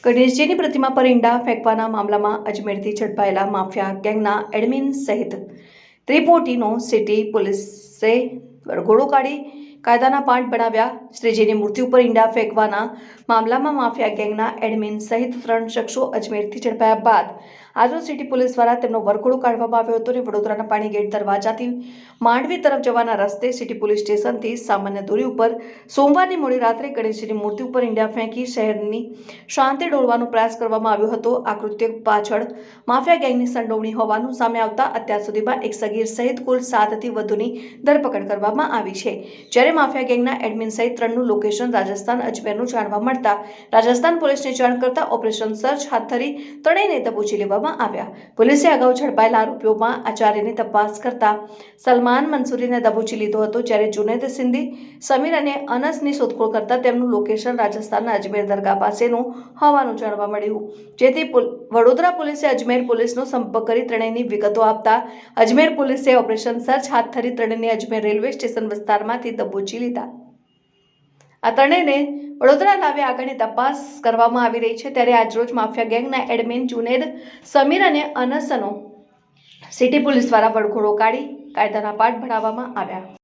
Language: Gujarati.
ગણેશજીની પ્રતિમા પર ઈંડા ફેંકવાના મામલામાં અજમેરથી ઝડપાયેલા માફિયા ગેંગના એડમિન સહિત ત્રિપોટીનો સિટી પોલીસે વરઘોડો કાઢી કાયદાના પાઠ ભણાવ્યા। શ્રીજીની મૂર્તિ ઉપર ઈંડા ફેંકવાના મામલામાં માફિયા ગેંગના એડમિન સહિત 3 શખ્સો અજમેરથી ઝડપાયા બાદ આજરોજ સિટી પોલીસ દ્વારા તેમનો વરઘોડો કાઢવામાં આવ્યો હતો અને વડોદરાના પાણીગેટ દરવાજાથી માંડવી તરફ જવાના રસ્તે સિટી પોલીસ સ્ટેશનથી સામાન્ય દૂરી ઉપર સોમવારની મોડી રાત્રે ગણેશજીની મૂર્તિ ઉપર ઈંડા ફેંકી શહેરની શાંતિ ડોળવાનો પ્રયાસ કરવામાં આવ્યો હતો। આ કૃત્ય પાછળ માફિયા ગેંગની સંડોવણી હોવાનું સામે આવતા અત્યાર સુધીમાં એક સગીર સહિત કુલ 7થી વધુની ધરપકડ કરવામાં આવી છે। જ્યારે માફિયા ગેંગના એડમિન સહિત 3નું લોકેશન રાજસ્થાન અજમેરનું જાણવા મળતા રાજસ્થાન પોલીસને જાણ કરતા ઓપરેશન સર્ચ હાથ ધરી ત્રણેયને દબોચી લેવામાં આવ્યા। પોલીસે અગાઉ ઝડપાયેલા આરોપીઓમાં આચાર્યની તપાસ કરતા સલમાન મંસૂરીને દબોચી લીધો હતો, જ્યારે જુનેદ સિંધી, સમીર અને અનસની શોધખોળ કરતા તેમનું લોકેશન રાજસ્થાનના અજમેર દરગાહ પાસેનું હોવાનું જાણવા મળ્યું, જેથી વડોદરા પોલીસે અજમેર પોલીસનો સંપર્ક કરી ત્રણેયની વિગતો આપતા અજમેર પોલીસે ઓપરેશન સર્ચ હાથ ધરી ત્રણેયને અજમેર રેલવે સ્ટેશન વિસ્તારમાંથી દબોચી લીધા। આ ત્રણેયને વડોદરા લાવી આગળની તપાસ કરવામાં આવી રહી છે। ત્યારે આજરોજ માફિયા ગેંગના એડમિન જુનેદ, સમીર અને અનસનો સિટી પોલીસ દ્વારા વરઘોડો કાઢી કાયદાના પાઠ ભણાવવામાં આવ્યા।